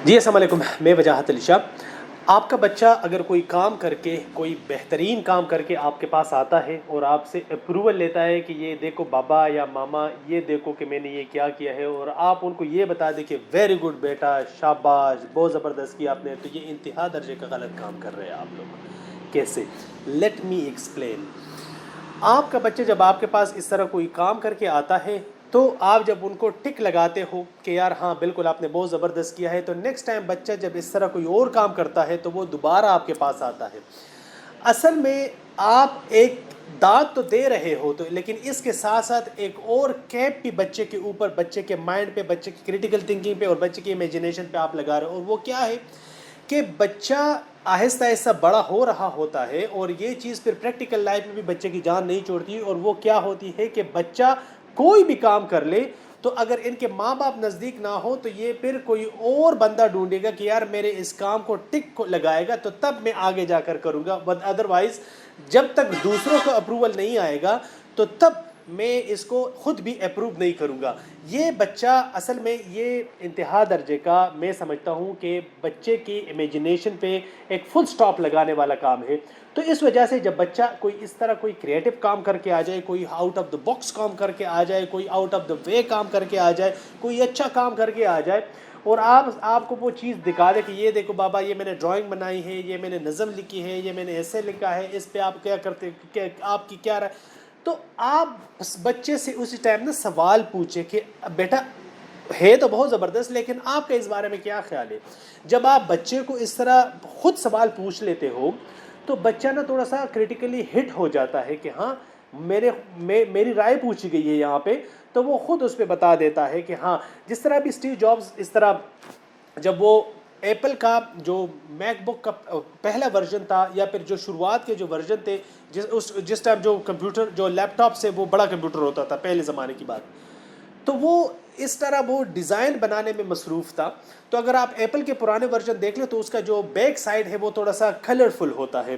جی السلام علیکم، میں وجاہت علی شاہ۔ آپ کا بچہ اگر کوئی کام کر کے، کوئی بہترین کام کر کے آپ کے پاس آتا ہے اور آپ سے اپروول لیتا ہے کہ یہ دیکھو بابا یا ماما، یہ دیکھو کہ میں نے یہ کیا ہے، اور آپ ان کو یہ بتا دیں کہ ویری گڈ بیٹا، شاباش، بہت زبردست کیا آپ نے، تو یہ انتہا درجے کا غلط کام کر رہے ہیں آپ لوگ۔ کیسے؟ Let me explain. آپ کا بچہ جب آپ کے پاس اس طرح کوئی کام کر کے آتا ہے تو آپ جب ان کو ٹک لگاتے ہو کہ یار ہاں بالکل آپ نے بہت زبردست کیا ہے، تو نیکسٹ ٹائم بچہ جب اس طرح کوئی اور کام کرتا ہے تو وہ دوبارہ آپ کے پاس آتا ہے۔ اصل میں آپ ایک داد تو دے رہے ہو، تو لیکن اس کے ساتھ ساتھ ایک اور کیپ بھی بچے کے اوپر، بچے کے مائنڈ پہ، بچے کی کریٹیکل تھنکنگ پہ اور بچے کی امیجنیشن پہ آپ لگا رہے ہو، اور وہ کیا ہے کہ بچہ آہستہ آہستہ بڑا ہو رہا ہوتا ہے، اور یہ چیز پھر پریکٹیکل لائف میں بھی بچے کی جان نہیں چھوڑتی، اور وہ کیا ہوتی ہے کہ بچہ کوئی بھی کام کر لے تو اگر ان کے ماں باپ نزدیک نہ ہو تو یہ پھر کوئی اور بندہ ڈھونڈے گا کہ یار میرے اس کام کو ٹک کو لگائے گا تو تب میں آگے جا کر کروں گا، بٹ ادروائز جب تک دوسروں کو اپروول نہیں آئے گا تو تب میں اس کو خود بھی اپروو نہیں کروں گا۔ یہ بچہ اصل میں یہ انتہا درجے کا میں سمجھتا ہوں کہ بچے کی امیجنیشن پہ ایک فل سٹاپ لگانے والا کام ہے۔ تو اس وجہ سے جب بچہ کوئی اس طرح کوئی کریٹو کام کر کے آ جائے، کوئی آؤٹ آف دا باکس کام کر کے آ جائے، کوئی آؤٹ آف دا وے کام کر کے آ جائے، کوئی اچھا کام کر کے آ جائے، اور آپ کو وہ چیز دکھا دے کہ یہ دیکھو بابا یہ میں نے ڈرائنگ بنائی ہے، یہ میں نے نظم لکھی ہے، یہ میں نے ایسے لکھا ہے، اس پہ آپ کیا کرتے، آپ کی کیا رائے، تو آپ بچے سے اسی ٹائم نا سوال پوچھے کہ بیٹا ہے تو بہت زبردست لیکن آپ کا اس بارے میں کیا خیال ہے۔ جب آپ بچے کو اس طرح خود سوال پوچھ لیتے ہو تو بچہ نا تھوڑا سا کریٹیکلی ہٹ ہو جاتا ہے کہ ہاں میری رائے پوچھی گئی ہے یہاں پہ، تو وہ خود اس پہ بتا دیتا ہے کہ ہاں، جس طرح بھی اسٹیو جابز اس طرح جب وہ ایپل کا جو میک بک کا پہلا ورژن تھا، یا پھر جو شروعات کے جو ورژن تھے، جس ٹائم جو کمپیوٹر جو لیپ ٹاپ سے وہ بڑا کمپیوٹر ہوتا تھا پہلے زمانے کی بات، تو وہ اس طرح وہ ڈیزائن بنانے میں مصروف تھا۔ تو اگر آپ ایپل کے پرانے ورژن دیکھ لیں تو اس کا جو بیک سائڈ ہے وہ تھوڑا سا کلرفل ہوتا ہے،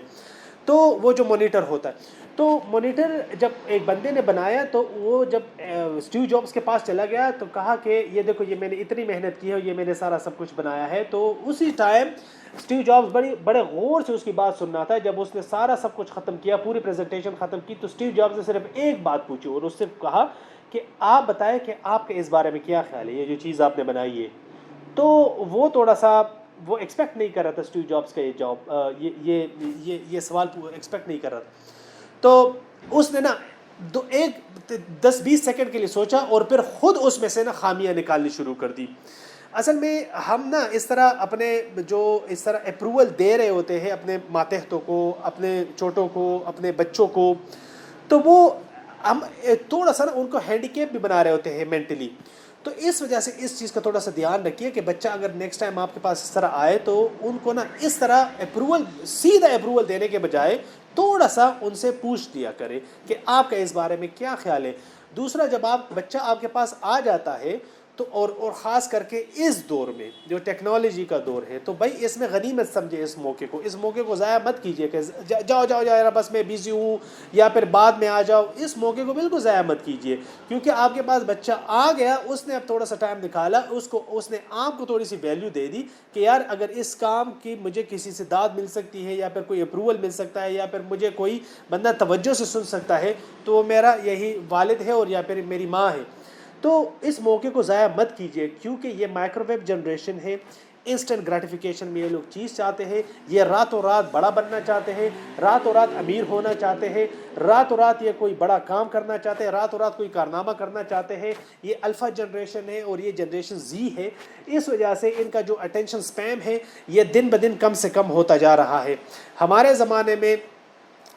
تو وہ جو مانیٹر ہوتا ہے، تو مانیٹر جب ایک بندے نے بنایا تو وہ جب اسٹیو جابز کے پاس چلا گیا تو کہا کہ یہ دیکھو یہ میں نے اتنی محنت کی ہے، یہ میں نے سارا سب کچھ بنایا ہے، تو اسی ٹائم اسٹیو جابز بڑے غور سے اس کی بات سننا تھا۔ جب اس نے سارا سب کچھ ختم کیا، پوری پریزنٹیشن ختم کی، تو اسٹیو جابز نے صرف ایک بات پوچھی اور اس سے کہا کہ آپ بتائیں کہ آپ کے اس بارے میں کیا خیال ہے، یہ جو چیز آپ نے بنائی ہے۔ تو وہ تھوڑا سا وہ ایکسپیکٹ نہیں کر رہا تھا اسٹیو جابز کا یہ جاب، یہ سوال ایکسپیکٹ نہیں کر رہا تھا، تو اس نے نا ایک 10-20 سیکنڈ کے لیے سوچا اور پھر خود اس میں سے نا خامیاں نکالنی شروع کر دی۔ اصل میں ہم نا اس طرح اپنے جو اس طرح اپروول دے رہے ہوتے ہیں اپنے ماتحتوں کو، اپنے چھوٹوں کو، اپنے بچوں کو، تو وہ ہم تھوڑا سا نا ان کو ہینڈی کیپ بھی بنا رہے ہوتے ہیں مینٹلی۔ تو اس وجہ سے اس چیز کا تھوڑا سا دھیان رکھیے کہ بچہ اگر نیکسٹ ٹائم آپ کے پاس اس طرح آئے تو ان کو نا اس طرح اپروول، سیدھا اپروول دینے کے بجائے تھوڑا سا ان سے پوچھ لیا کرے کہ آپ کا اس بارے میں کیا خیال ہے۔ دوسرا، جب بچہ آپ کے پاس آ جاتا ہے تو اور خاص کر کے اس دور میں جو ٹیکنالوجی کا دور ہے، تو بھائی اس میں غنیمت سمجھے، اس موقع کو ضائع مت کیجیے کہ جاؤ یار بس میں بیزی ہوں یا پھر بعد میں آ جاؤ، اس موقع کو بالکل ضائع مت کیجیے، کیونکہ آپ کے پاس بچہ آ گیا، اس نے اب تھوڑا سا ٹائم نکالا، اس نے آپ کو تھوڑی سی ویلیو دے دی کہ یار اگر اس کام کی مجھے کسی سے داد مل سکتی ہے یا پھر کوئی اپروول مل سکتا ہے یا پھر مجھے کوئی بندہ توجہ سے سن سکتا ہے تو وہ میرا یہی والد ہے اور یا پھر میری ماں ہے۔ تو اس موقع کو ضائع مت کیجیے، کیونکہ یہ مائکرو ویو جنریشن ہے، انسٹنٹ گریٹیفیکیشن میں یہ لوگ چیز چاہتے ہیں، یہ راتوں رات بڑا بننا چاہتے ہیں، راتوں رات امیر ہونا چاہتے ہیں، راتوں رات یہ کوئی بڑا کام کرنا چاہتے ہیں، راتوں رات کوئی کارنامہ کرنا چاہتے ہیں۔ یہ الفا جنریشن ہے اور یہ جنریشن زی ہے، اس وجہ سے ان کا جو اٹینشن سپیم ہے یہ دن بدن کم سے کم ہوتا جا رہا ہے۔ ہمارے زمانے میں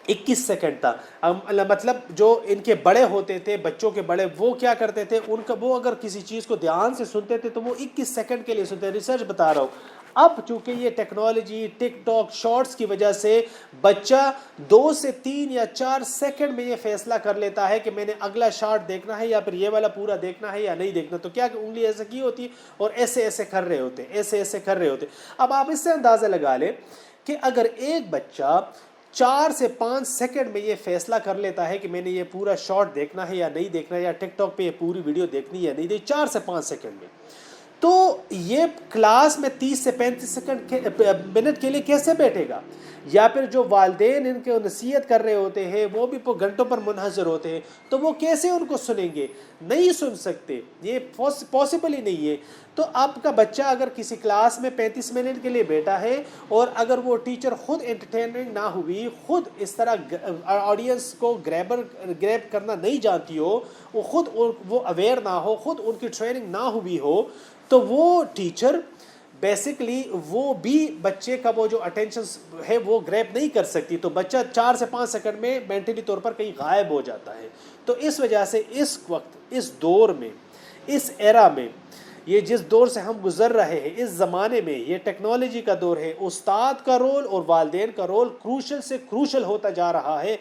21 سیکنڈ تھا، مطلب جو ان کے بڑے ہوتے تھے، بچوں کے بڑے، وہ کیا کرتے تھے، وہ اگر کسی چیز کو دھیان سے سنتے تھے تو وہ 21 سیکنڈ کے لیے سنتے ہیں۔ ریسرچ بتا رہا ہوں، اب چونکہ یہ ٹیکنالوجی، ٹک ٹاک، شارٹس کی وجہ سے بچہ 2 سے 3 یا 4 سیکنڈ میں یہ فیصلہ کر لیتا ہے کہ میں نے اگلا شارٹ دیکھنا ہے یا پھر یہ والا پورا دیکھنا ہے یا نہیں دیکھنا، تو کیا کہ انگلی ایسے کی ہوتی ہے اور ایسے کر رہے ہوتے، ایسے کر رہے ہوتے۔ اب آپ اس سے اندازہ لگا لیں کہ اگر ایک بچہ 4 سے 5 سیکنڈ میں یہ فیصلہ کر لیتا ہے کہ میں نے یہ پورا شارٹ دیکھنا ہے یا نہیں دیکھنا ہے، یا ٹک ٹاک پہ یہ پوری ویڈیو دیکھنی ہے یا نہیں دیکھنی، 4 سے 5 سیکنڈ میں، تو یہ کلاس میں 30 سے 35 منٹ کے لیے کیسے بیٹھے گا؟ یا پھر جو والدین ان کے نصیحت کر رہے ہوتے ہیں وہ بھی گھنٹوں پر منحصر ہوتے ہیں، تو وہ کیسے ان کو سنیں گے؟ نہیں سن سکتے، یہ پاسبل ہی نہیں ہے۔ تو آپ کا بچہ اگر کسی کلاس میں 35 منٹ کے لیے بیٹھا ہے، اور اگر وہ ٹیچر خود انٹرٹینمنٹ نہ ہوئی، خود اس طرح آڈینس کو گریب کرنا نہیں جانتی ہو، وہ خود وہ اویئر نہ ہو، خود ان کی ٹریننگ نہ ہوئی ہو، تو وہ ٹیچر بیسکلی وہ بھی بچے کا وہ جو اٹینشن ہے وہ گریب نہیں کر سکتی، تو بچہ 4 سے 5 سیکنڈ میں مینٹلی طور پر کہیں غائب ہو جاتا ہے۔ تو اس وجہ سے اس وقت، اس دور میں، اس ایرا میں، یہ جس دور سے ہم گزر رہے ہیں، اس زمانے میں، یہ ٹیکنالوجی کا دور ہے، استاد کا رول اور والدین کا رول کروشل سے کروشل ہوتا جا رہا ہے۔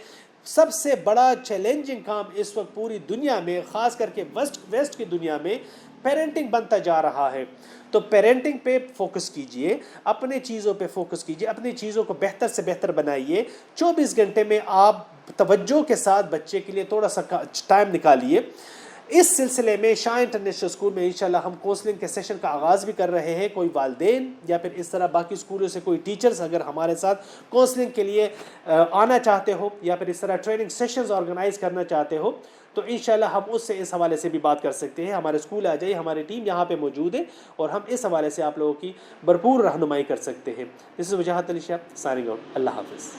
سب سے بڑا چیلنجنگ کام اس وقت پوری دنیا میں، خاص کر کے ویسٹ کی دنیا میں، پیرنٹنگ بنتا جا رہا ہے۔ تو پیرنٹنگ پہ فوکس کیجئے، اپنے چیزوں پہ فوکس کیجئے، اپنی چیزوں کو بہتر سے بہتر بنائیے۔ 24 گھنٹے میں آپ توجہ کے ساتھ بچے کے لیے تھوڑا سا ٹائم نکالیے۔ اس سلسلے میں شاہ انٹرنیشنل اسکول میں انشاءاللہ ہم کونسلنگ کے سیشن کا آغاز بھی کر رہے ہیں۔ کوئی والدین یا پھر اس طرح باقی اسکولوں سے کوئی ٹیچرز اگر ہمارے ساتھ کونسلنگ کے لیے آنا چاہتے ہو، یا پھر اس طرح ٹریننگ سیشنز آرگنائز کرنا چاہتے ہو، تو انشاءاللہ ہم اس حوالے سے بھی بات کر سکتے ہیں۔ ہمارے اسکول آ جائیے، ہماری ٹیم یہاں پہ موجود ہے، اور ہم اس حوالے سے آپ لوگوں کی بھرپور رہنمائی کر سکتے ہیں۔ دس از وجاہت علی شاہ، سائننگ آؤٹ۔ اللہ حافظ۔